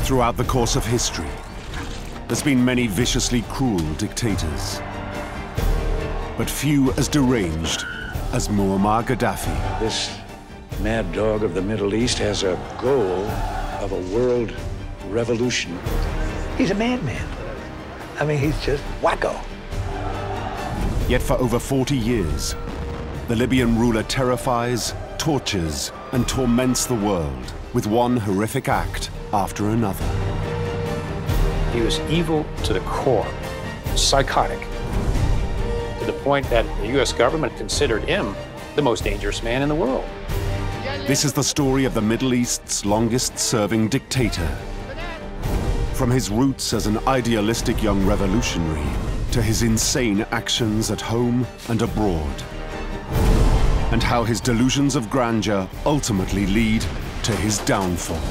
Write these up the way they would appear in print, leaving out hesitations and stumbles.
Throughout the course of history, there's been many viciously cruel dictators, but few as deranged as Muammar Gaddafi. This mad dog of the Middle East has a goal of a world revolution. He's a madman. I mean, he's just wacko. Yet for over 40 years, the Libyan ruler terrifies, tortures, and torments the world with one horrific act after another. He was evil to the core, psychotic, to the point that the U.S. government considered him the most dangerous man in the world. This is the story of the Middle East's longest-serving dictator. From his roots as an idealistic young revolutionary to his insane actions at home and abroad, and how his delusions of grandeur ultimately lead to his downfall.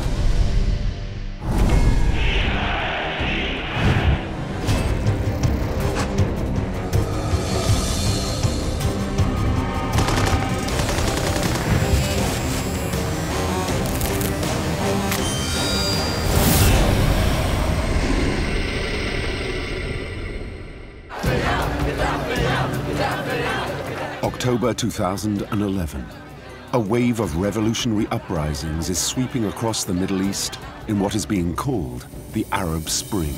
October 2011. A wave of revolutionary uprisings is sweeping across the Middle East in what is being called the Arab Spring.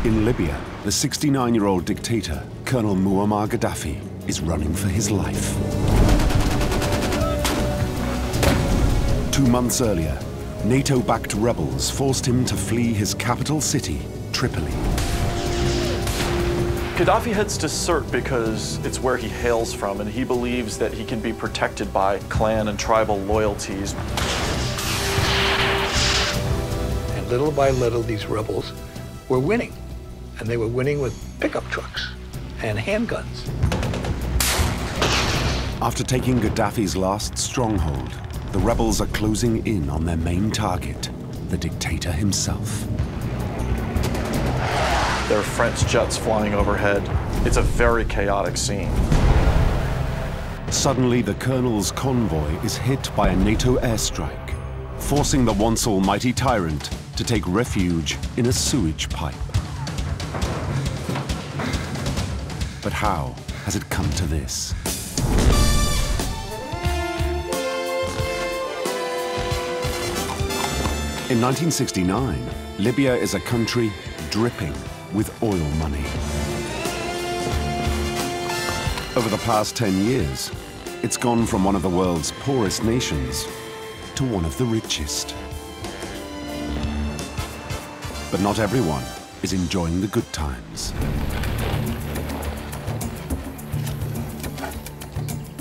In Libya, the 69-year-old dictator, Colonel Muammar Gaddafi, is running for his life. 2 months earlier, NATO-backed rebels forced him to flee his capital city, Tripoli. Gaddafi heads to Sirte because it's where he hails from, and he believes that he can be protected by clan and tribal loyalties. And little by little, these rebels were winning. And they were winning with pickup trucks and handguns. After taking Gaddafi's last stronghold, the rebels are closing in on their main target, the dictator himself. There are French jets flying overhead. It's a very chaotic scene. Suddenly, the colonel's convoy is hit by a NATO airstrike, forcing the once almighty tyrant to take refuge in a sewage pipe. But how has it come to this? In 1969, Libya is a country dripping with oil money. Over the past 10 years, it's gone from one of the world's poorest nations to one of the richest. But not everyone is enjoying the good times.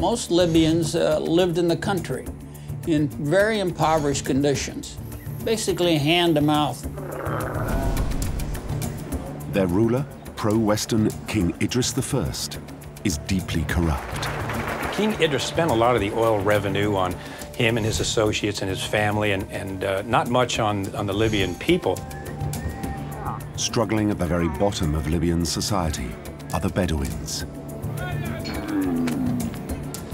Most Libyans lived in the country in very impoverished conditions, basically hand-to-mouth. Their ruler, pro-Western King Idris I, is deeply corrupt. King Idris spent a lot of the oil revenue on him and his associates and his family, and not much on the Libyan people. Struggling at the very bottom of Libyan society are the Bedouins.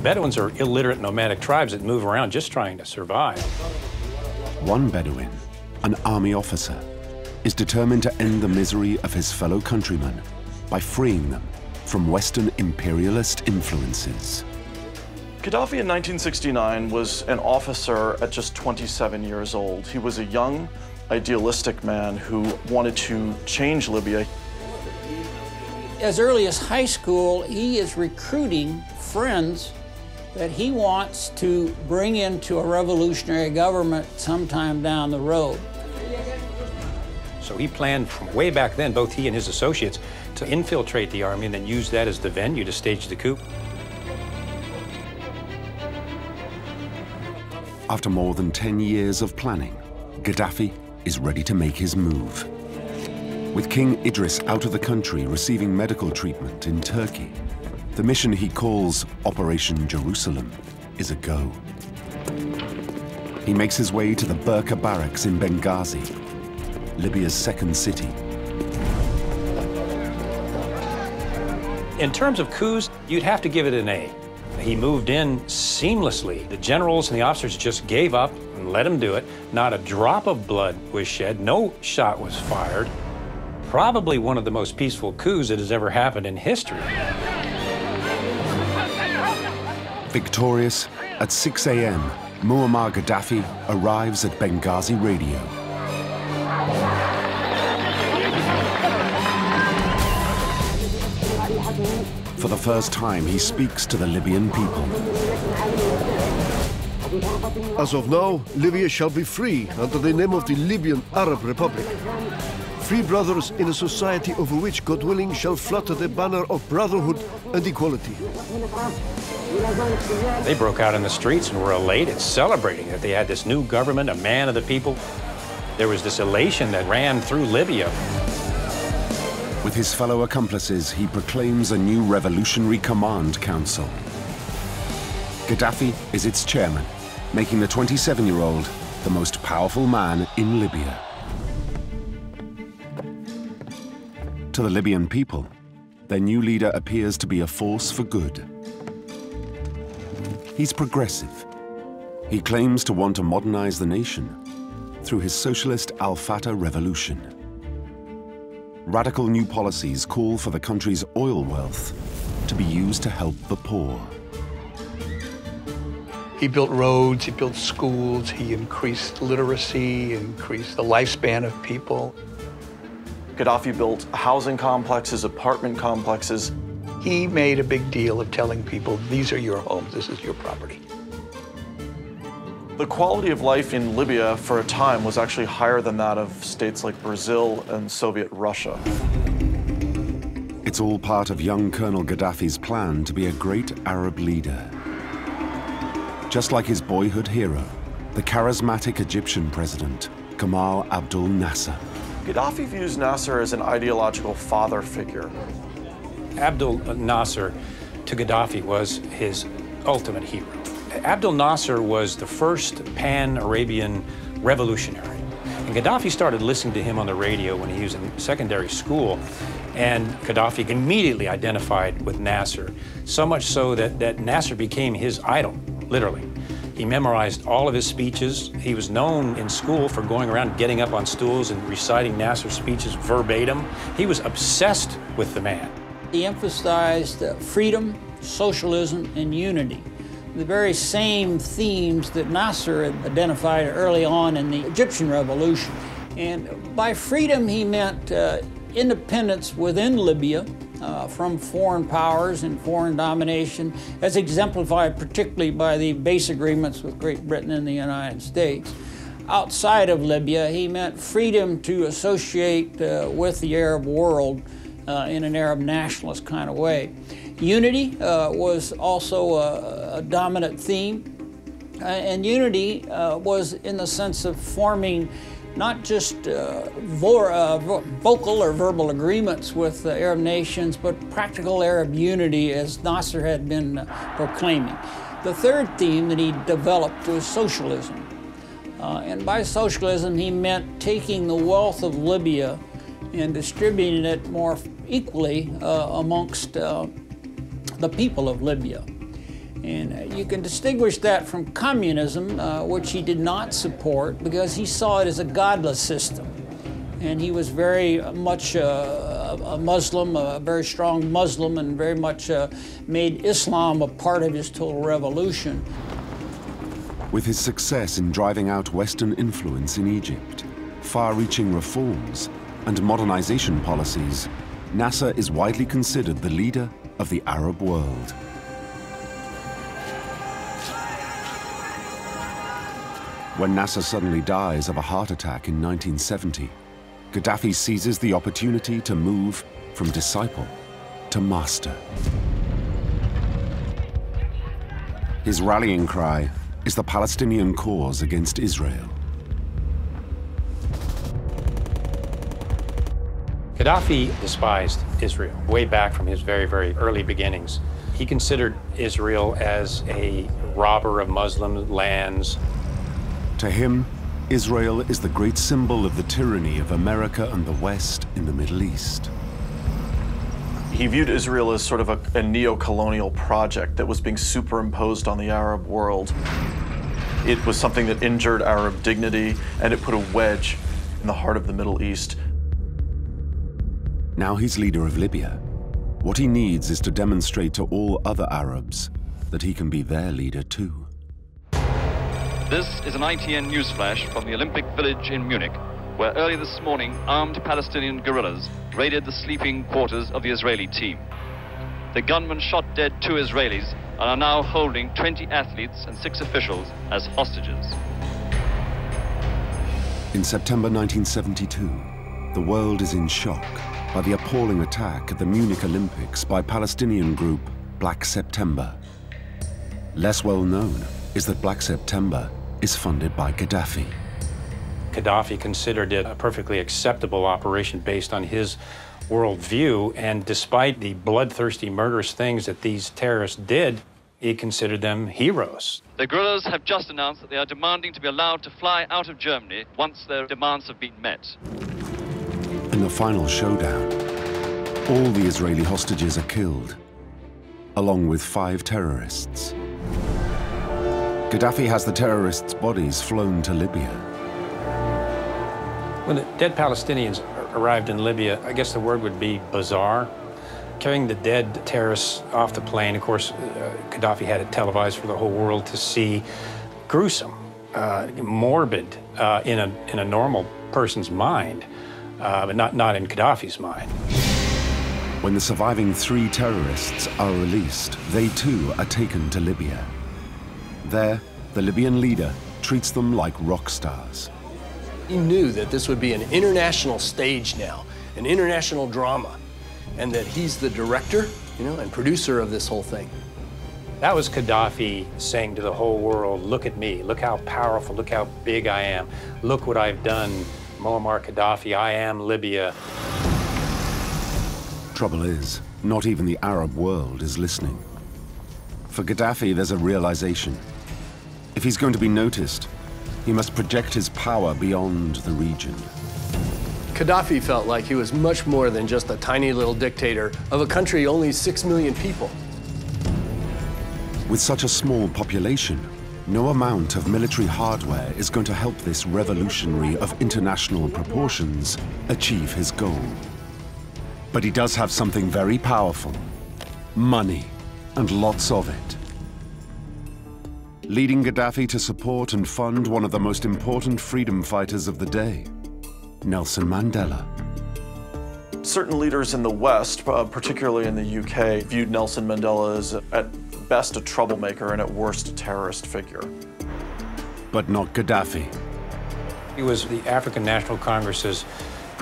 Bedouins are illiterate nomadic tribes that move around just trying to survive. One Bedouin, an army officer, is determined to end the misery of his fellow countrymen by freeing them from Western imperialist influences. Gaddafi in 1969 was an officer at just 27 years old. He was a young, idealistic man who wanted to change Libya. As early as high school, he is recruiting friends that he wants to bring into a revolutionary government sometime down the road. So he planned from way back then, both he and his associates, to infiltrate the army and then use that as the venue to stage the coup. After more than 10 years of planning, Gaddafi is ready to make his move. With King Idris out of the country receiving medical treatment in Turkey, the mission he calls Operation Jerusalem is a go. He makes his way to the Burqa barracks in Benghazi, Libya's second city. In terms of coups, you'd have to give it an A. He moved in seamlessly. The generals and the officers just gave up and let him do it. Not a drop of blood was shed. No shot was fired. Probably one of the most peaceful coups that has ever happened in history. Victorious, at 6 a.m., Muammar Gaddafi arrives at Benghazi radio. For the first time, he speaks to the Libyan people. As of now, Libya shall be free under the name of the Libyan Arab Republic. Free brothers in a society over which, God willing, shall flutter the banner of brotherhood and equality. They broke out in the streets and were elated, celebrating that they had this new government, a man of the people. There was this elation that ran through Libya. With his fellow accomplices, he proclaims a new revolutionary command council. Gaddafi is its chairman, making the 27-year-old the most powerful man in Libya. To the Libyan people, their new leader appears to be a force for good. He's progressive. He claims to want to modernize the nation through his socialist Al-Fatah revolution. Radical new policies call for the country's oil wealth to be used to help the poor. He built roads, he built schools, he increased literacy, increased the lifespan of people. Gaddafi built housing complexes, apartment complexes. He made a big deal of telling people, these are your homes, this is your property. The quality of life in Libya for a time was actually higher than that of states like Brazil and Soviet Russia. It's all part of young Colonel Gaddafi's plan to be a great Arab leader. Just like his boyhood hero, the charismatic Egyptian president, Gamal Abdel Nasser. Gaddafi views Nasser as an ideological father figure. Abdel Nasser to Gaddafi was his ultimate hero. Abdel Nasser was the first pan-Arabian revolutionary. And Gaddafi started listening to him on the radio when he was in secondary school. And Gaddafi immediately identified with Nasser, so much so that Nasser became his idol, literally. He memorized all of his speeches. He was known in school for going around getting up on stools and reciting Nasser's speeches verbatim. He was obsessed with the man. He emphasized freedom, socialism, and unity. The very same themes that Nasser had identified early on in the Egyptian Revolution. And by freedom, he meant independence within Libya from foreign powers and foreign domination, as exemplified particularly by the base agreements with Great Britain and the United States. Outside of Libya, he meant freedom to associate with the Arab world in an Arab nationalist kind of way. Unity was also a dominant theme, and unity was in the sense of forming not just vocal or verbal agreements with Arab nations, but practical Arab unity, as Nasser had been proclaiming. The third theme that he developed was socialism. And by socialism, he meant taking the wealth of Libya and distributing it more equally amongst the people of Libya. And you can distinguish that from communism, which he did not support because he saw it as a godless system. And he was very much a Muslim, a very strong Muslim, and very much made Islam a part of his total revolution. With his success in driving out Western influence in Egypt, far-reaching reforms, and modernization policies, Nasser is widely considered the leader of the Arab world. When Nasser suddenly dies of a heart attack in 1970, Gaddafi seizes the opportunity to move from disciple to master. His rallying cry is the Palestinian Cause against Israel. Gaddafi despised Israel way back from his very, very early beginnings. He considered Israel as a robber of Muslim lands. To him, Israel is the great symbol of the tyranny of America and the West in the Middle East. He viewed Israel as sort of a neo-colonial project that was being superimposed on the Arab world. It was something that injured Arab dignity, and it put a wedge in the heart of the Middle East. Now he's leader of Libya. What he needs is to demonstrate to all other Arabs that he can be their leader too. This is an ITN newsflash from the Olympic Village in Munich, where early this morning armed Palestinian guerrillas raided the sleeping quarters of the Israeli team. The gunmen shot dead 2 Israelis and are now holding 20 athletes and 6 officials as hostages. In September 1972, the world is in shock by the appalling attack at the Munich Olympics by Palestinian group Black September. Less well known is that Black September is funded by Gaddafi. Gaddafi considered it a perfectly acceptable operation based on his worldview, and despite the bloodthirsty, murderous things that these terrorists did, he considered them heroes. The guerrillas have just announced that they are demanding to be allowed to fly out of Germany once their demands have been met. In the final showdown, all the Israeli hostages are killed, along with 5 terrorists. Gaddafi has the terrorists' bodies flown to Libya. When the dead Palestinians arrived in Libya, I guess the word would be bizarre. Carrying the dead terrorists off the plane, of course, Gaddafi had it televised for the whole world to see. Gruesome, morbid in a normal person's mind, but not in Gaddafi's mind. When the surviving 3 terrorists are released, they too are taken to Libya. There, the Libyan leader treats them like rock stars. He knew that this would be an international stage now, an international drama, and that he's the director, and producer of this whole thing. That was Gaddafi saying to the whole world, look at me, look how powerful, look how big I am, look what I've done, Muammar Gaddafi, I am Libya. Trouble is, not even the Arab world is listening. For Gaddafi, there's a realization. If he's going to be noticed, he must project his power beyond the region. Gaddafi felt like he was much more than just a tiny little dictator of a country only 6 million people. With such a small population, no amount of military hardware is going to help this revolutionary of international proportions achieve his goal. But he does have something very powerful: money, and lots of it. Leading Gaddafi to support and fund one of the most important freedom fighters of the day, Nelson Mandela. Certain leaders in the West, particularly in the UK, viewed Nelson Mandela as at best a troublemaker and at worst a terrorist figure. But not Gaddafi. He was the African National Congress's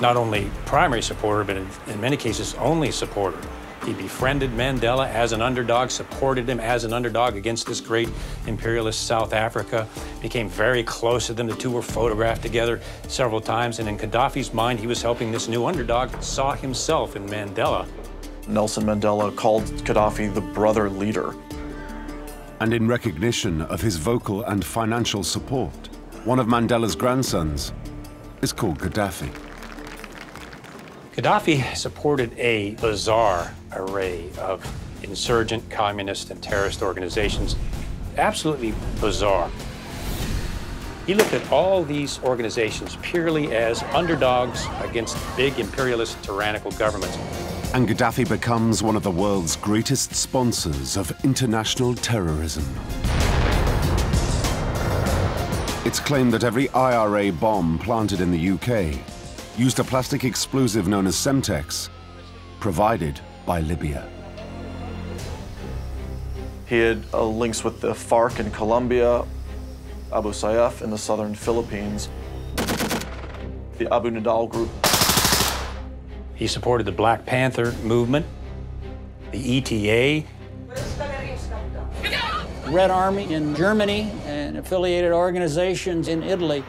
not only primary supporter, but in many cases only supporter. He befriended Mandela as an underdog, supported him as an underdog against this great imperialist South Africa, became very close to them. The two were photographed together several times, and in Gaddafi's mind, he was helping this new underdog, saw himself in Mandela. Nelson Mandela called Gaddafi the brother leader. And in recognition of his vocal and financial support, one of Mandela's grandsons is called Gaddafi. Gaddafi supported a bizarre array of insurgent, communist, and terrorist organizations. Absolutely bizarre. He looked at all these organizations purely as underdogs against big imperialist, tyrannical governments. And Gaddafi becomes one of the world's greatest sponsors of international terrorism. It's claimed that every IRA bomb planted in the UK used a plastic explosive known as Semtex, provided by Libya. He had links with the FARC in Colombia, Abu Sayyaf in the southern Philippines, the Abu Nidal group. He supported the Black Panther movement, the ETA. Red Army in Germany and affiliated organizations in Italy.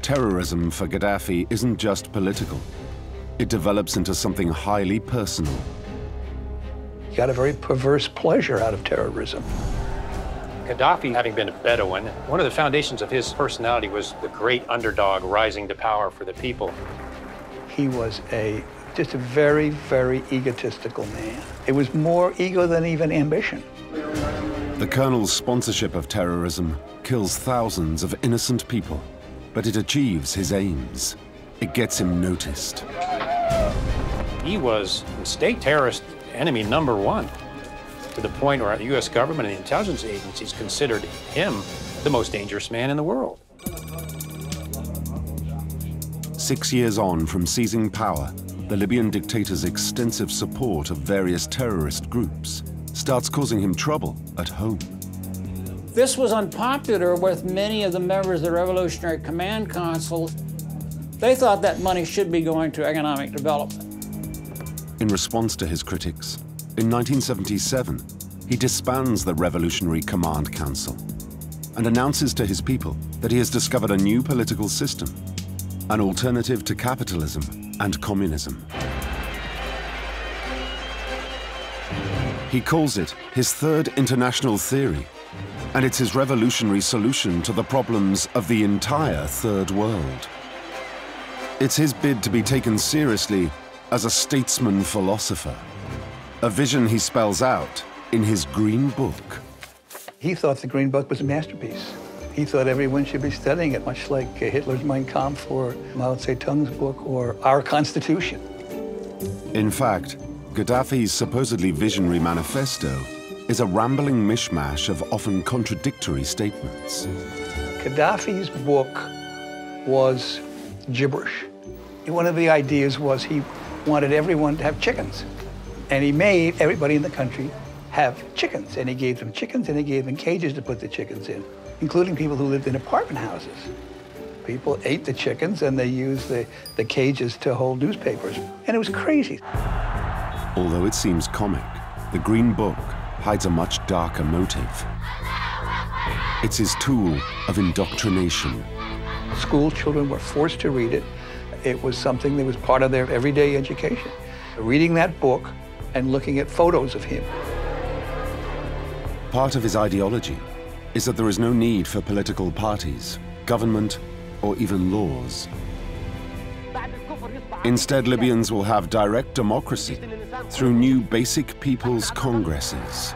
Terrorism for Gaddafi isn't just political. It develops into something highly personal. He got a very perverse pleasure out of terrorism. Gaddafi, having been a Bedouin, one of the foundations of his personality was the great underdog rising to power for the people. He was a Just a very, very egotistical man. It was more ego than even ambition. The colonel's sponsorship of terrorism kills thousands of innocent people, but it achieves his aims. It gets him noticed. He was the state terrorist enemy #1, to the point where the U.S. government and the intelligence agencies considered him the most dangerous man in the world. 6 years on from seizing power, the Libyan dictator's extensive support of various terrorist groups starts causing him trouble at home. This was unpopular with many of the members of the Revolutionary Command Council. They thought that money should be going to economic development. In response to his critics, in 1977, he disbands the Revolutionary Command Council and announces to his people that he has discovered a new political system, an alternative to capitalism and communism. He calls it his third international theory, and it's his revolutionary solution to the problems of the entire Third World. It's his bid to be taken seriously as a statesman-philosopher, a vision he spells out in his Green Book. He thought the Green Book was a masterpiece. He thought everyone should be studying it, much like Hitler's Mein Kampf or Mao Zedong's book or our Constitution. In fact, Gaddafi's supposedly visionary manifesto is a rambling mishmash of often contradictory statements. Gaddafi's book was gibberish. One of the ideas was he wanted everyone to have chickens. And he made everybody in the country have chickens. And he gave them chickens and he gave them cages to put the chickens in, including people who lived in apartment houses. People ate the chickens and they used the cages to hold newspapers. And it was crazy. Although it seems comic, the Green Book hides a much darker motive. It's his tool of indoctrination. School children were forced to read it. It was something that was part of their everyday education. Reading that book and looking at photos of him. Part of his ideology is that there is no need for political parties, government, or even laws. Instead, Libyans will have direct democracy through new basic people's congresses.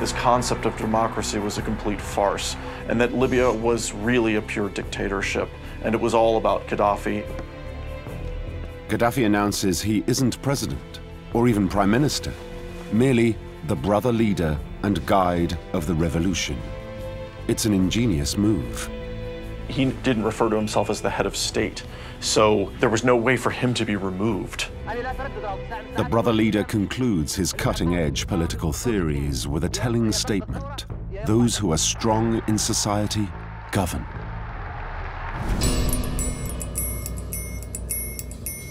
This concept of democracy was a complete farce, and that Libya was really a pure dictatorship, and it was all about Gaddafi. Gaddafi announces he isn't president, or even prime minister, merely the brother leader and guide of the revolution. It's an ingenious move. He didn't refer to himself as the head of state, so there was no way for him to be removed. The brother leader concludes his cutting-edge political theories with a telling statement: those who are strong in society govern.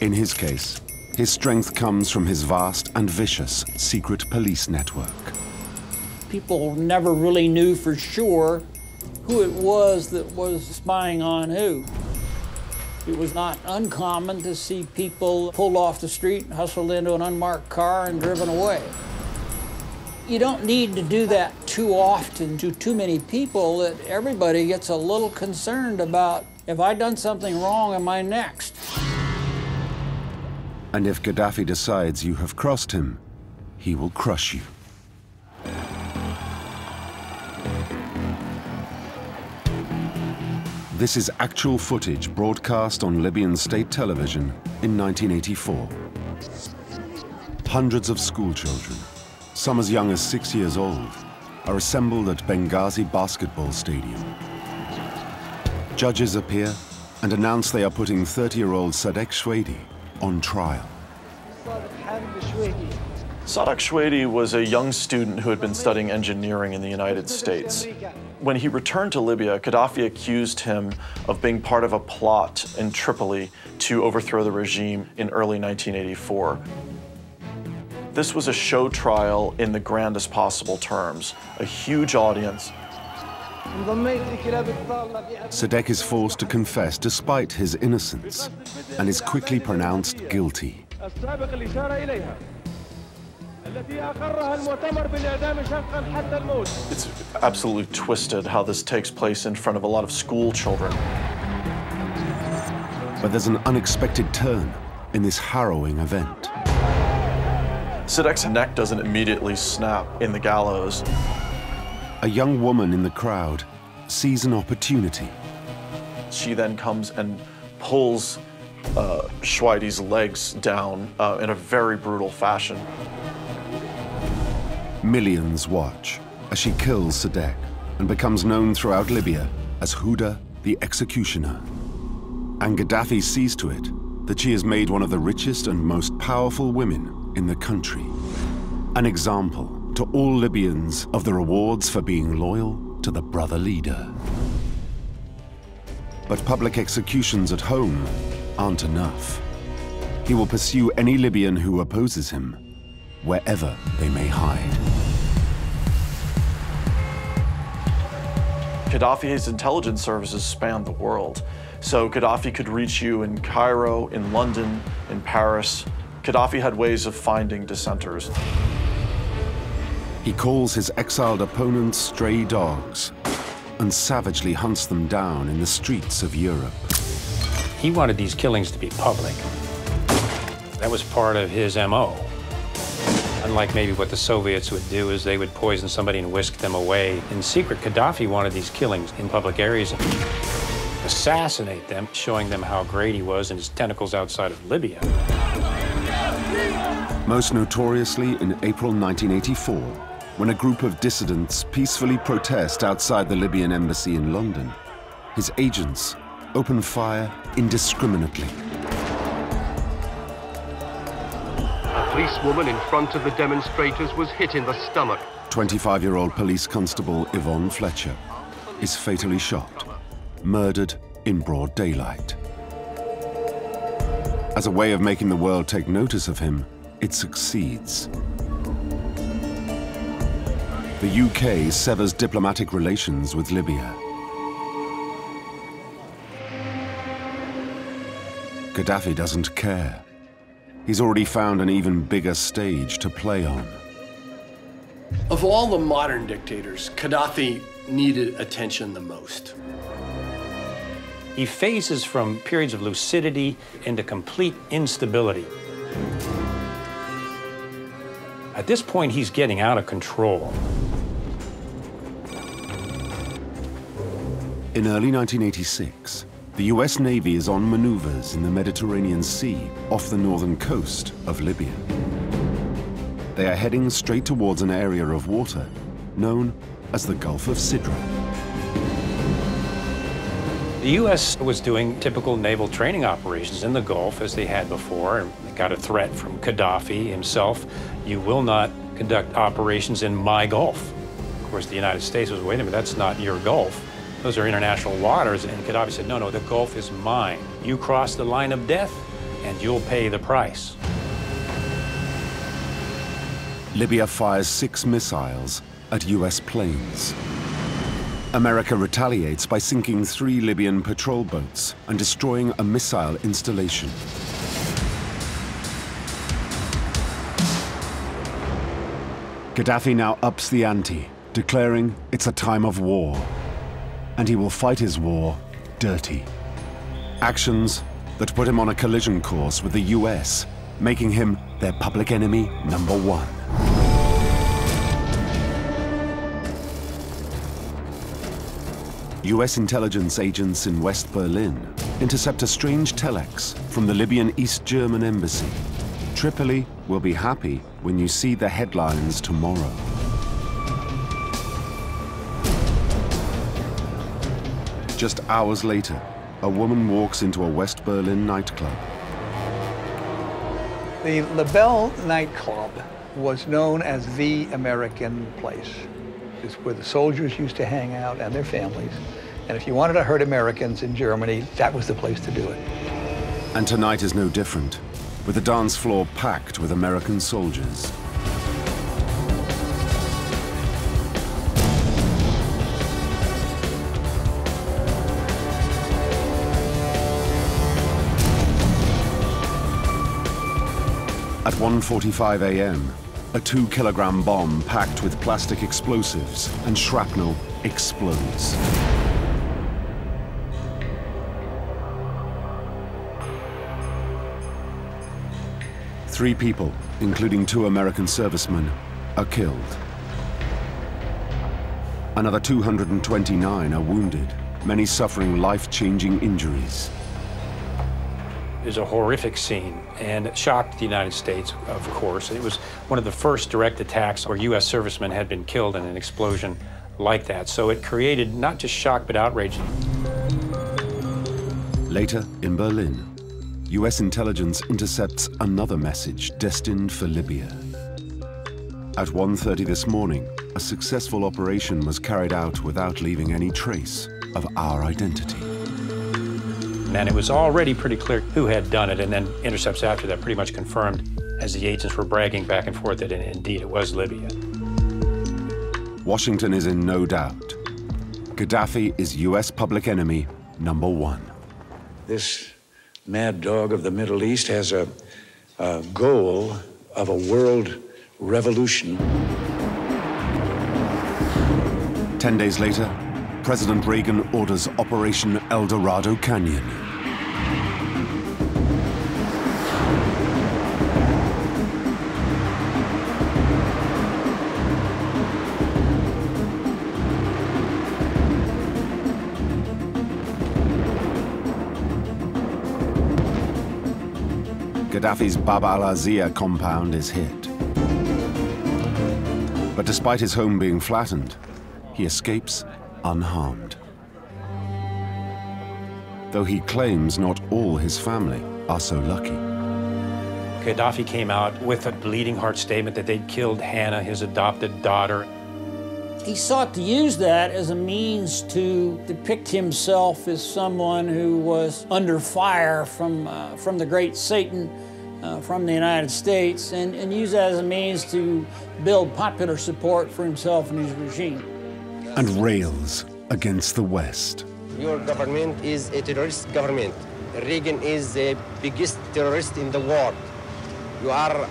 In his case, his strength comes from his vast and vicious secret police network. People never really knew for sure who it was that was spying on who. It was not uncommon to see people pulled off the street, hustled into an unmarked car, and driven away. You don't need to do that too often to too many people that everybody gets a little concerned about, if I've done something wrong, am I next? And if Gaddafi decides you have crossed him, he will crush you. This is actual footage broadcast on Libyan state television in 1984. Hundreds of school children, some as young as 6 years old, are assembled at Benghazi basketball stadium. Judges appear and announce they are putting 30-year-old Sadek Shwedi on trial. Sadek Shwedi was a young student who had been studying engineering in the United States. When he returned to Libya, Gaddafi accused him of being part of a plot in Tripoli to overthrow the regime in early 1984. This was a show trial in the grandest possible terms, a huge audience. Sadek is forced to confess despite his innocence and is quickly pronounced guilty. It's absolutely twisted how this takes place in front of a lot of school children. But there's an unexpected turn in this harrowing event. Siddique's neck doesn't immediately snap in the gallows. A young woman in the crowd sees an opportunity. She then comes and pulls Shwaidi's legs down in a very brutal fashion. Millions watch as she kills Siddique and becomes known throughout Libya as Huda the Executioner. And Gaddafi sees to it that she has made one of the richest and most powerful women in the country. An example to all Libyans of the rewards for being loyal to the brother leader. But public executions at home aren't enough. He will pursue any Libyan who opposes him, wherever they may hide. Gaddafi's intelligence services span the world. So Gaddafi could reach you in Cairo, in London, in Paris. Gaddafi had ways of finding dissenters. He calls his exiled opponents stray dogs and savagely hunts them down in the streets of Europe. He wanted these killings to be public. That was part of his MO. Unlike maybe what the Soviets would do, is they would poison somebody and whisk them away. In secret, Gaddafi wanted these killings in public areas, assassinate them, showing them how great he was and his tentacles outside of Libya. Most notoriously in April 1984, when a group of dissidents peacefully protest outside the Libyan embassy in London, his agents open fire indiscriminately. A policewoman in front of the demonstrators was hit in the stomach. 25-year-old police constable Yvonne Fletcher is fatally shot, murdered in broad daylight. As a way of making the world take notice of him, it succeeds. The UK severs diplomatic relations with Libya. Gaddafi doesn't care. He's already found an even bigger stage to play on. Of all the modern dictators, Gaddafi needed attention the most. He phases from periods of lucidity into complete instability. At this point, he's getting out of control. In early 1986, the US Navy is on maneuvers in the Mediterranean Sea off the northern coast of Libya. They are heading straight towards an area of water known as the Gulf of Sidra. The U.S. was doing typical naval training operations in the Gulf as they had before, and they got a threat from Gaddafi himself. You will not conduct operations in my Gulf. Of course, the United States was, wait a minute, that's not your Gulf. Those are international waters. And Gaddafi said, no, no, the Gulf is mine. You cross the line of death, and you'll pay the price. Libya fires 6 missiles at US planes. America retaliates by sinking 3 Libyan patrol boats and destroying a missile installation. Gaddafi now ups the ante, declaring it's a time of war. And he will fight his war dirty. Actions that put him on a collision course with the US, making him their public enemy #1. US intelligence agents in West Berlin intercept a strange telex from the Libyan East German embassy. Tripoli will be happy when you see the headlines tomorrow. Just hours later, a woman walks into a West Berlin nightclub. The LaBelle nightclub was known as the American place. It's where the soldiers used to hang out and their families. And if you wanted to hurt Americans in Germany, that was the place to do it. And tonight is no different, with the dance floor packed with American soldiers. At 1:45 a.m., a 2-kilogram bomb packed with plastic explosives and shrapnel explodes. 3 people, including 2 American servicemen, are killed. Another 229 are wounded, many suffering life-changing injuries. It was a horrific scene, and it shocked the United States, of course. It was one of the first direct attacks where U.S. servicemen had been killed in an explosion like that. So it created not just shock, but outrage. Later, in Berlin, U.S. intelligence intercepts another message destined for Libya. At 1:30 this morning, a successful operation was carried out without leaving any trace of our identity. And it was already pretty clear who had done it, and then intercepts after that pretty much confirmed, as the agents were bragging back and forth, that indeed it was Libya. Washington is in no doubt. Gaddafi is U.S. public enemy #1. This mad dog of the Middle East has a goal of a world revolution. 10 days later, President Reagan orders Operation El Dorado Canyon. Gaddafi's Bab al-Azia compound is hit. But despite his home being flattened, he escapes unharmed. Though he claims not all his family are so lucky. Gaddafi came out with a bleeding heart statement that they'd killed Hannah, his adopted daughter. He sought to use that as a means to depict himself as someone who was under fire from the great Satan, from the United States, and use that as a means to build popular support for himself and his regime. And rails against the West. Your government is a terrorist government. Reagan is the biggest terrorist in the world. You are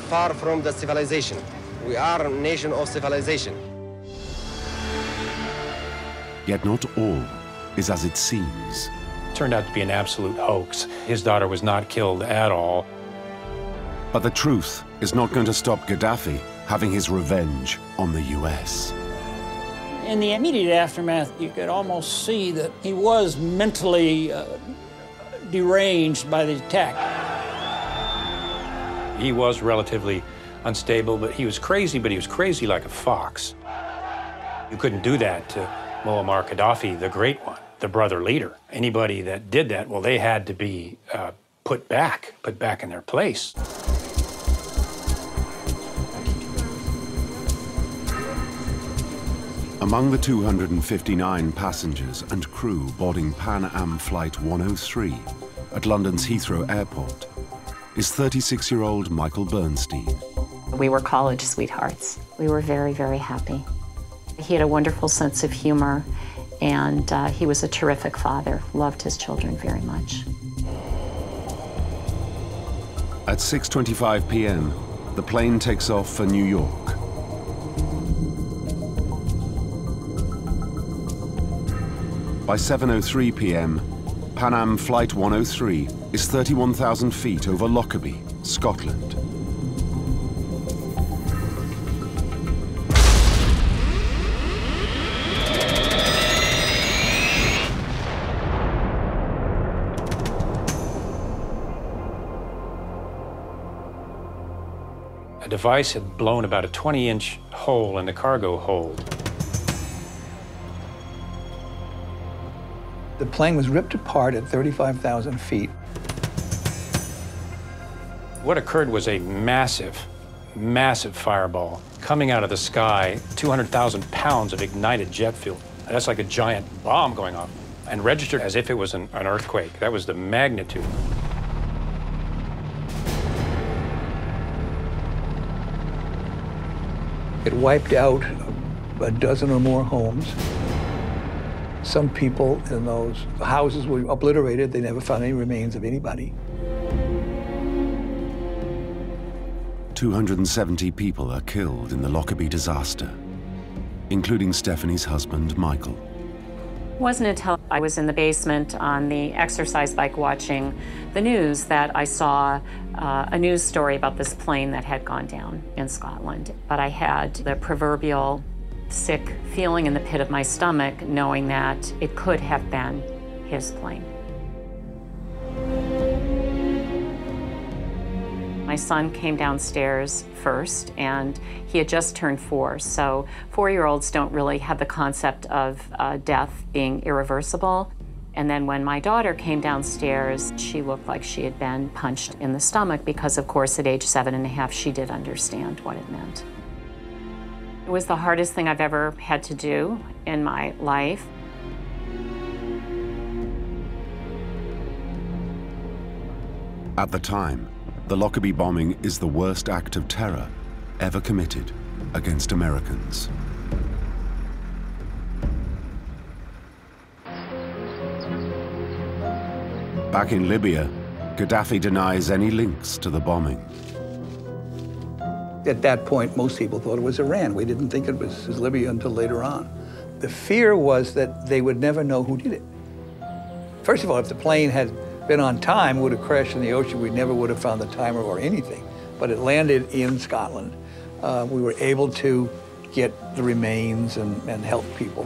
far from the civilization. We are a nation of civilization. Yet not all is as it seems. It turned out to be an absolute hoax. His daughter was not killed at all. But the truth is not going to stop Gaddafi having his revenge on the US. In the immediate aftermath, you could almost see that he was mentally deranged by the attack. He was relatively unstable, but he was crazy like a fox. You couldn't do that to Muammar Gaddafi, the great one, the brother leader. Anybody that did that, well, they had to be put back in their place. Among the 259 passengers and crew boarding Pan Am Flight 103 at London's Heathrow Airport is 36-year-old Michael Bernstein. We were college sweethearts. We were very, very happy. He had a wonderful sense of humor, and he was a terrific father, loved his children very much. At 6:25 p.m., the plane takes off for New York. By 7:03 p.m., Pan Am Flight 103 is 31,000 feet over Lockerbie, Scotland. A device had blown about a 20-inch hole in the cargo hold. The plane was ripped apart at 35,000 feet. What occurred was a massive, massive fireball coming out of the sky, 200,000 pounds of ignited jet fuel. That's like a giant bomb going off, and registered as if it was an earthquake. That was the magnitude. It wiped out a dozen or more homes. Some people in those houses were obliterated. They never found any remains of anybody. 270 people are killed in the Lockerbie disaster, including Stephanie's husband, Michael. It wasn't until I was in the basement on the exercise bike watching the news that I saw a news story about this plane that had gone down in Scotland. But I had the proverbial sick feeling in the pit of my stomach knowing that it could have been his plane. My son came downstairs first, and he had just turned 4, so 4-year-olds don't really have the concept of death being irreversible. And then when my daughter came downstairs, she looked like she had been punched in the stomach because, of course, at age 7.5, she did understand what it meant. It was the hardest thing I've ever had to do in my life. At the time, the Lockerbie bombing is the worst act of terror ever committed against Americans. Back in Libya, Gaddafi denies any links to the bombing. At that point, most people thought it was Iran. We didn't think it was Libya until later on. The fear was that they would never know who did it. First of all, if the plane had been on time, would have crashed in the ocean, we never would have found the timer or anything. But it landed in Scotland. We were able to get the remains and help people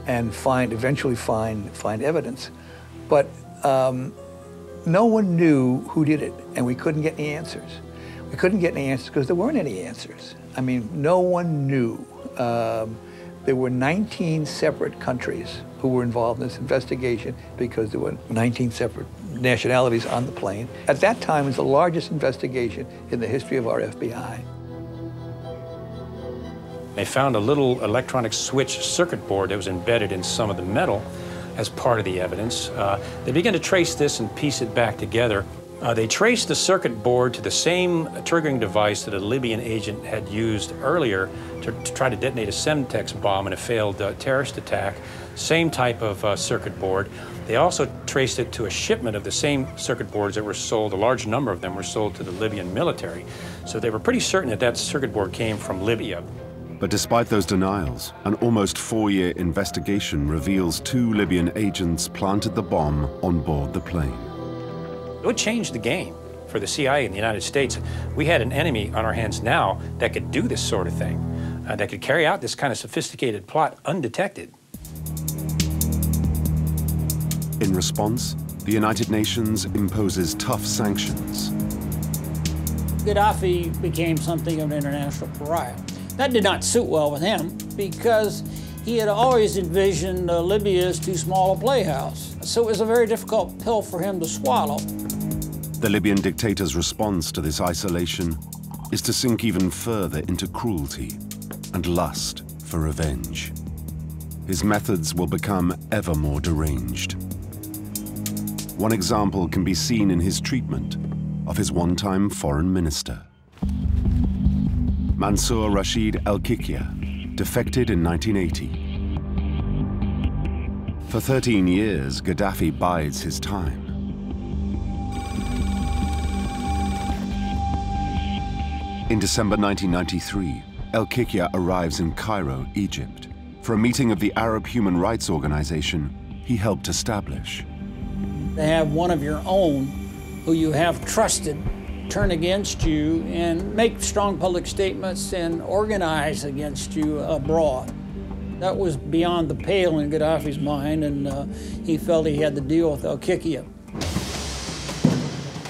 and eventually find evidence. But no one knew who did it, and we couldn't get any answers. We couldn't get any answers because there weren't any answers. I mean, no one knew. There were 19 separate countries who were involved in this investigation because there were 19 separate nationalities on the plane. At that time, it was the largest investigation in the history of our FBI. They found a little electronic switch circuit board that was embedded in some of the metal as part of the evidence. They began to trace this and piece it back together. They traced the circuit board to the same triggering device that a Libyan agent had used earlier to try to detonate a Semtex bomb in a failed terrorist attack. Same type of circuit board. They also traced it to a shipment of the same circuit boards that were sold, a large number of them were sold to the Libyan military. So they were pretty certain that that circuit board came from Libya. But despite those denials, an almost 4-year investigation reveals 2 Libyan agents planted the bomb on board the plane. It would change the game for the CIA in the United States. We had an enemy on our hands now that could do this sort of thing, that could carry out this kind of sophisticated plot undetected. In response, the United Nations imposes tough sanctions. Gaddafi became something of an international pariah. That did not suit well with him because he had always envisioned Libya as too small a playhouse. So it was a very difficult pill for him to swallow. The Libyan dictator's response to this isolation is to sink even further into cruelty and lust for revenge. His methods will become ever more deranged. One example can be seen in his treatment of his one-time foreign minister. Mansoor Rashid AlKiya defected in 1980. For 13 years, Gaddafi bides his time. In December 1993, AlKiya arrives in Cairo, Egypt, for a meeting of the Arab Human Rights Organization he helped establish. To have one of your own who you have trusted turn against you and make strong public statements and organize against you abroad. That was beyond the pale in Gaddafi's mind, and he felt he had to deal with AlKiya.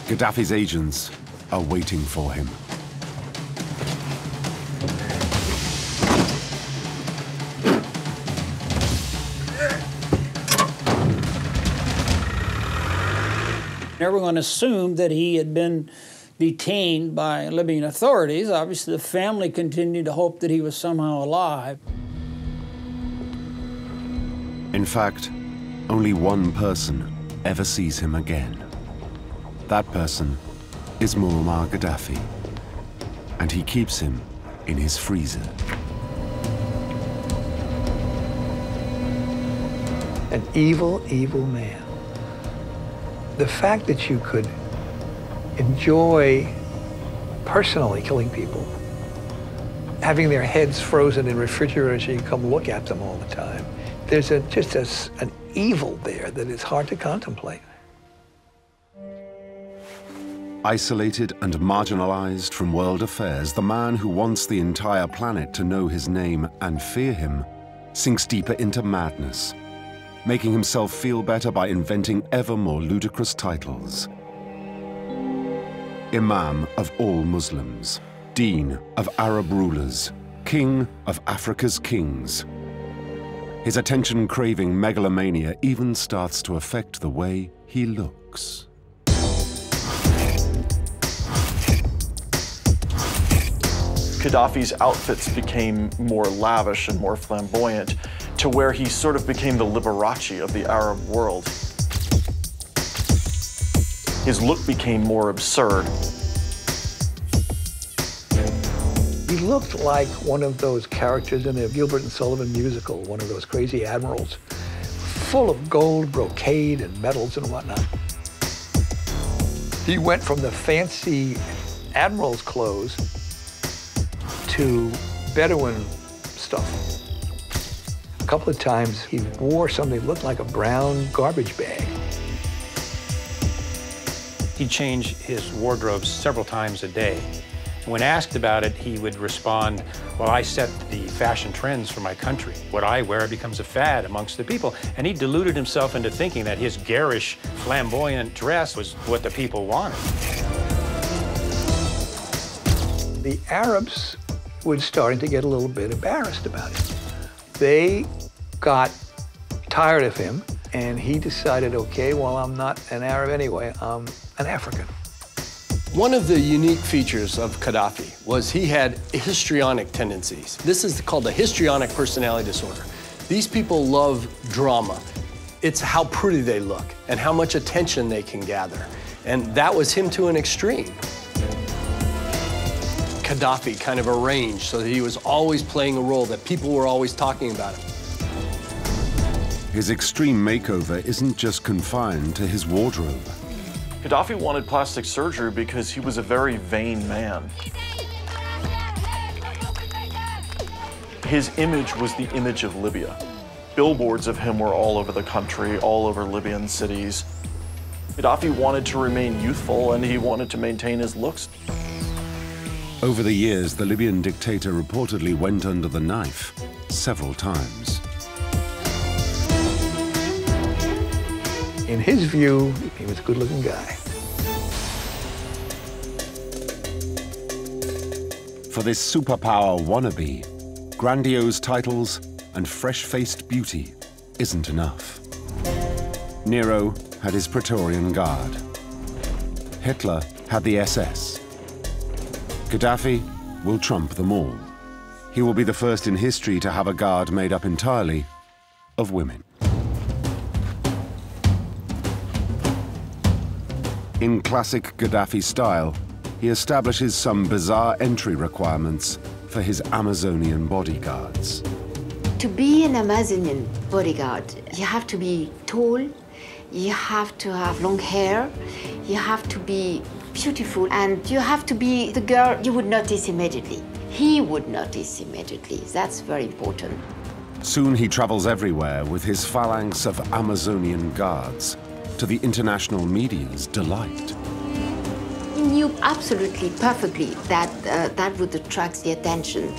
Gaddafi's agents are waiting for him. Everyone assumed that he had been detained by Libyan authorities. Obviously, the family continued to hope that he was somehow alive. In fact, only one person ever sees him again. That person is Muammar Gaddafi, and he keeps him in his freezer. An evil, evil man. The fact that you could enjoy personally killing people, having their heads frozen in refrigerators so you come look at them all the time, There's just an evil there that is hard to contemplate. Isolated and marginalized from world affairs, the man who wants the entire planet to know his name and fear him sinks deeper into madness, making himself feel better by inventing ever more ludicrous titles. Imam of all Muslims, Dean of Arab rulers, King of Africa's kings. His attention-craving megalomania even starts to affect the way he looks. Gaddafi's outfits became more lavish and more flamboyant, to where he sort of became the Liberace of the Arab world. His look became more absurd. He looked like one of those characters in the Gilbert and Sullivan musical, one of those crazy admirals, full of gold, brocade, and medals and whatnot. He went from the fancy admiral's clothes to Bedouin stuff. A couple of times he wore something that looked like a brown garbage bag. He changed his wardrobe several times a day. When asked about it, he would respond, well, I set the fashion trends for my country. What I wear becomes a fad amongst the people. And he deluded himself into thinking that his garish, flamboyant dress was what the people wanted. The Arabs were starting to get a little bit embarrassed about it. They got tired of him, and he decided, okay, well, I'm not an Arab anyway, I'm an African. One of the unique features of Gaddafi was he had histrionic tendencies. This is called a histrionic personality disorder. These people love drama. It's how pretty they look and how much attention they can gather. And that was him to an extreme. Gaddafi kind of arranged so that he was always playing a role, that people were always talking about him. His extreme makeover isn't just confined to his wardrobe. Gaddafi wanted plastic surgery because he was a very vain man. His image was the image of Libya. Billboards of him were all over the country, all over Libyan cities. Gaddafi wanted to remain youthful, and he wanted to maintain his looks. Over the years, the Libyan dictator reportedly went under the knife several times. In his view, he was a good-looking guy. For this superpower wannabe, grandiose titles and fresh-faced beauty isn't enough. Nero had his Praetorian Guard. Hitler had the SS. Gaddafi will trump them all. He will be the first in history to have a guard made up entirely of women. In classic Gaddafi style, he establishes some bizarre entry requirements for his Amazonian bodyguards. To be an Amazonian bodyguard, you have to be tall, you have to have long hair, you have to be beautiful, and you have to be the girl you would notice immediately. He would notice immediately. That's very important. Soon he travels everywhere with his phalanx of Amazonian guards, to the international media's delight. He knew absolutely, perfectly that that would attract the attention.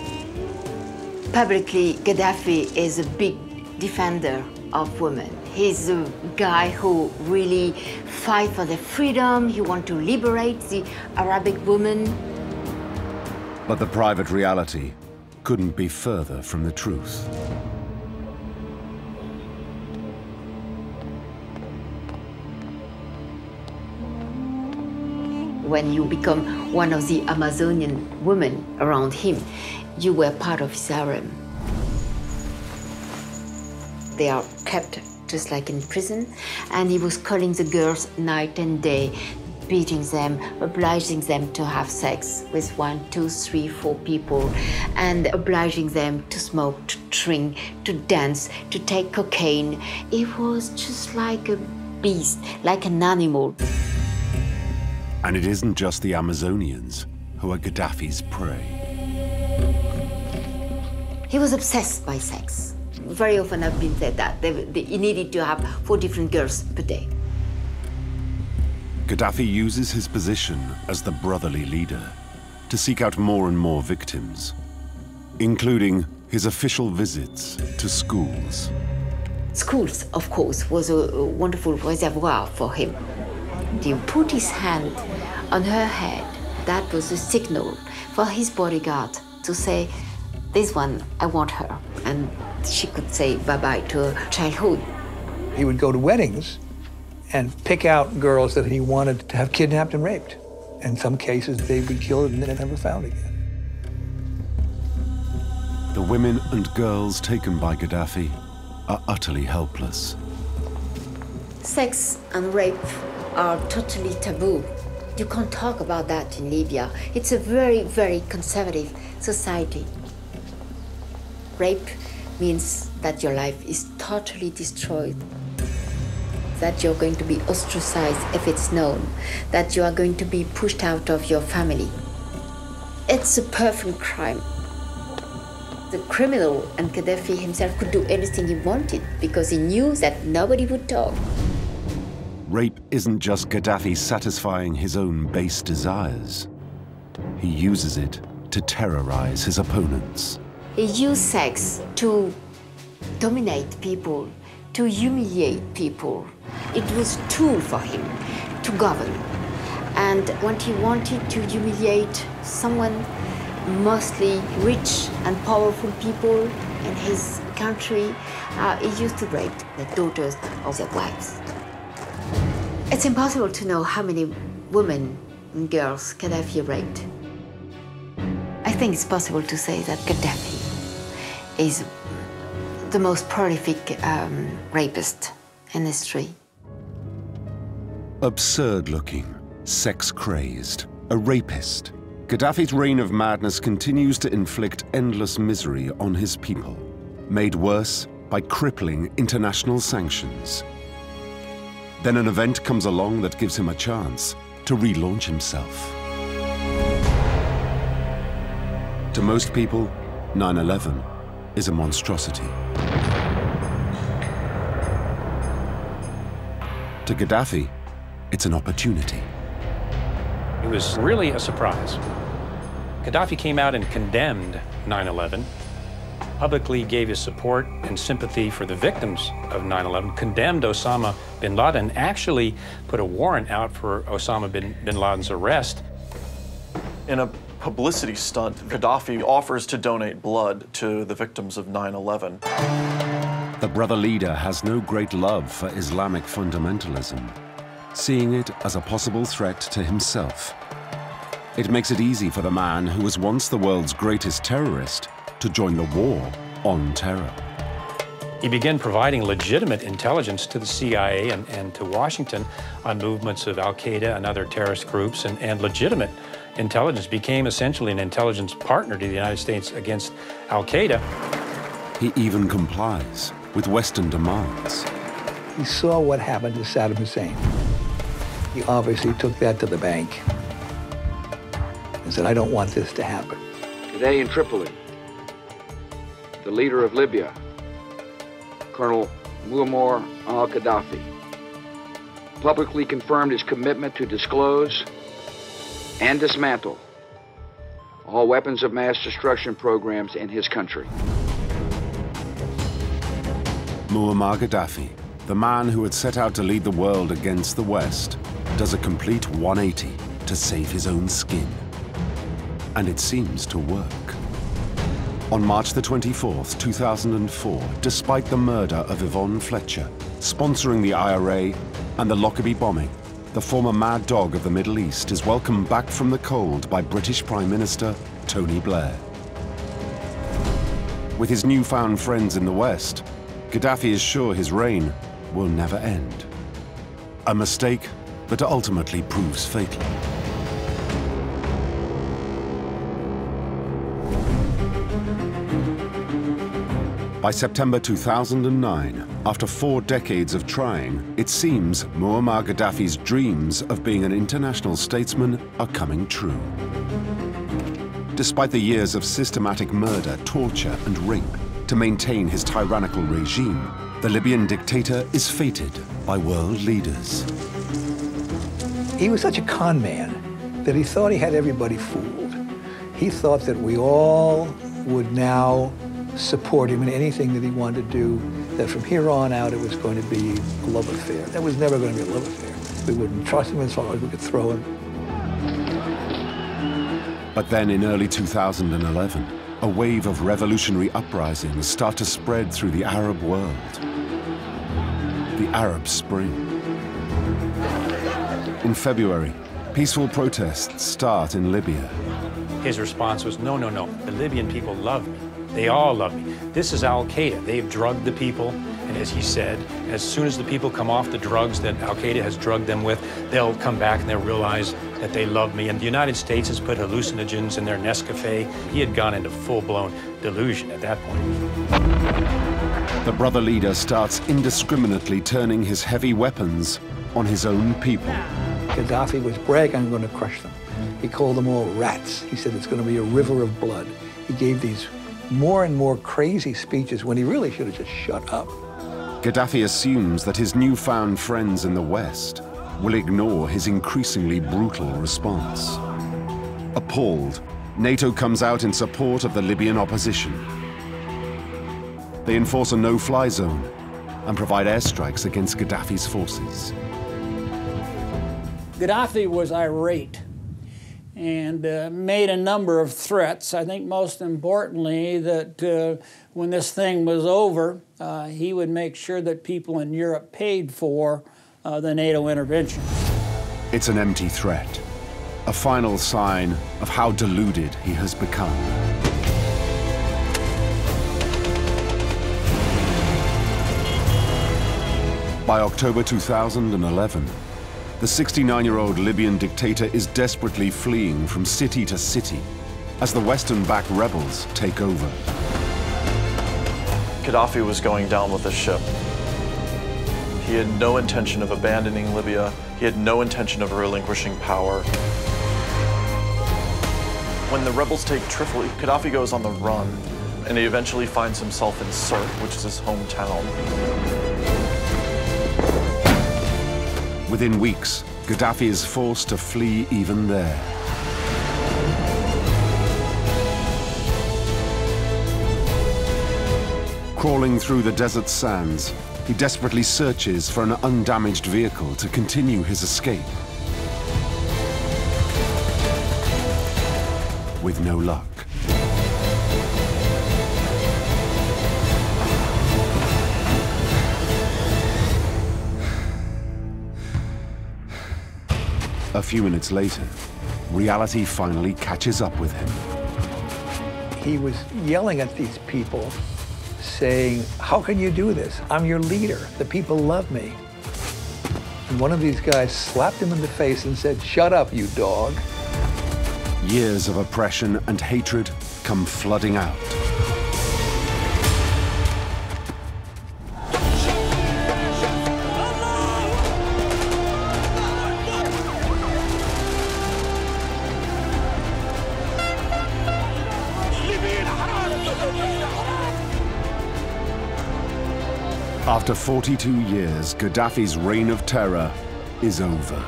Publicly, Gaddafi is a big defender of women. He's a guy who really fights for their freedom. He wants to liberate the Arabic woman. But the private reality couldn't be further from the truth. When you become one of the Amazonian women around him, you were part of his harem. They are kept just like in prison, and he was calling the girls night and day, beating them, obliging them to have sex with 1, 2, 3, 4 people, and obliging them to smoke, to drink, to dance, to take cocaine. It was just like a beast, like an animal. And it isn't just the Amazonians who are Gaddafi's prey. He was obsessed by sex. very often have been said that he needed to have 4 different girls per day. Gaddafi uses his position as the brotherly leader to seek out more and more victims, including his official visits to schools. Schools, of course, was a wonderful reservoir for him. He put his hand on her head. That was a signal for his bodyguard to say, this one, I want her. And she could say bye-bye to her childhood. He would go to weddings and pick out girls that he wanted to have kidnapped and raped. In some cases, they'd be killed and then never found again. The women and girls taken by Gaddafi are utterly helpless. Sex and rape are totally taboo. You can't talk about that in Libya. It's a very, very conservative society. Rape means that your life is totally destroyed, that you're going to be ostracized if it's known, that you are going to be pushed out of your family. It's a perfect crime. The criminal and Gaddafi himself could do anything he wanted because he knew that nobody would talk. Rape isn't just Gaddafi satisfying his own base desires. He uses it to terrorize his opponents. He used sex to dominate people, to humiliate people. It was a tool for him to govern. And when he wanted to humiliate someone, mostly rich and powerful people in his country, he used to rape the daughters of their wives. It's impossible to know how many women and girls Gaddafi raped. I think it's possible to say that Gaddafi is the most prolific rapist in history. Absurd-looking, sex-crazed, a rapist, Gaddafi's reign of madness continues to inflict endless misery on his people, made worse by crippling international sanctions. Then an event comes along that gives him a chance to relaunch himself. To most people, 9/11 is a monstrosity. To Gaddafi, it's an opportunity. It was really a surprise. Gaddafi came out and condemned 9/11, publicly gave his support and sympathy for the victims of 9/11, condemned Osama bin Laden, actually put a warrant out for Osama bin Laden's arrest. In a publicity stunt, Gaddafi offers to donate blood to the victims of 9/11. The brother leader has no great love for Islamic fundamentalism, seeing it as a possible threat to himself. It makes it easy for the man who was once the world's greatest terrorist to join the war on terror. He began providing legitimate intelligence to the CIA and to Washington on movements of AlKiya and other terrorist groups, and legitimate intelligence became essentially an intelligence partner to the United States against AlKiya. He even complies with Western demands. He saw what happened to Saddam Hussein. He obviously took that to the bank and said, I don't want this to happen. Today in Tripoli, the leader of Libya, Colonel Muammar Gaddafi, publicly confirmed his commitment to disclose and dismantle all weapons of mass destruction programs in his country. Muammar Gaddafi, the man who had set out to lead the world against the West, does a complete 180 to save his own skin. And it seems to work. On March the 24th, 2004, despite the murder of Yvonne Fletcher, sponsoring the IRA, and the Lockerbie bombing, the former mad dog of the Middle East is welcomed back from the cold by British Prime Minister Tony Blair. With his newfound friends in the West, Gaddafi is sure his reign will never end. A mistake that ultimately proves fatal. By September 2009, after 4 decades of trying, it seems Muammar Gaddafi's dreams of being an international statesman are coming true. Despite the years of systematic murder, torture, and rape, to maintain his tyrannical regime, the Libyan dictator is feted by world leaders. He was such a con man that he thought he had everybody fooled. He thought that we all would now support him in anything that he wanted to do, that from here on out it was going to be a love affair. That was never going to be a love affair. We wouldn't trust him as far as we could throw him. But then in early 2011, a wave of revolutionary uprisings start to spread through the Arab world. The Arab Spring. In February, peaceful protests start in Libya. His response was, no, no, no, the Libyan people love me. They all love me. This is Al-Qaeda. They've drugged the people, and as he said, as soon as the people come off the drugs that Al-Qaeda has drugged them with, they'll come back and they'll realize that they love me. And the United States has put hallucinogens in their Nescafe. He had gone into full-blown delusion at that point. The brother leader starts indiscriminately turning his heavy weapons on his own people. Gaddafi was bragging, I'm going to crush them. He called them all rats. He said it's going to be a river of blood. He gave these more and more crazy speeches when he really should have just shut up. Gaddafi assumes that his newfound friends in the West will ignore his increasingly brutal response. Appalled, NATO comes out in support of the Libyan opposition. They enforce a no-fly zone and provide airstrikes against Gaddafi's forces. Gaddafi was irate and made a number of threats. I think most importantly that when this thing was over, he would make sure that people in Europe paid for the NATO intervention. It's an empty threat, a final sign of how deluded he has become. By October 2011, the 69-year-old Libyan dictator is desperately fleeing from city to city as the Western-backed rebels take over. Gaddafi was going down with the ship. He had no intention of abandoning Libya. He had no intention of relinquishing power. When the rebels take Tripoli, Gaddafi goes on the run, and he eventually finds himself in Sirte, which is his hometown. Within weeks, Gaddafi is forced to flee even there. Crawling through the desert sands, he desperately searches for an undamaged vehicle to continue his escape. With no luck. A few minutes later, reality finally catches up with him. He was yelling at these people, saying, how can you do this? I'm your leader. The people love me. And one of these guys slapped him in the face and said, shut up, you dog. Years of oppression and hatred come flooding out. After 42 years, Gaddafi's reign of terror is over.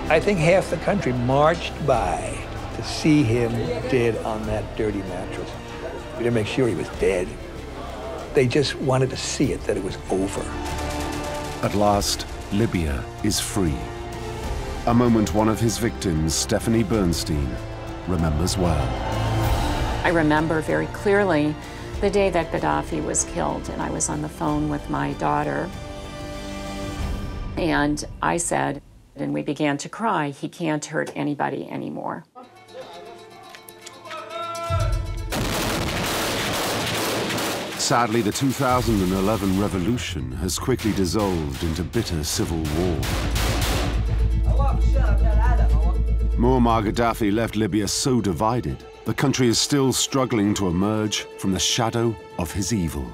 I think half the country marched by to see him dead on that dirty mattress. We didn't make sure he was dead. They just wanted to see it, that it was over. At last, Libya is free. A moment one of his victims, Stephanie Bernstein, remembers well. I remember very clearly the day that Gaddafi was killed, and I was on the phone with my daughter. And I said, and we began to cry, he can't hurt anybody anymore. Sadly, the 2011 revolution has quickly dissolved into bitter civil war. Muammar Gaddafi left Libya so divided, the country is still struggling to emerge from the shadow of his evil.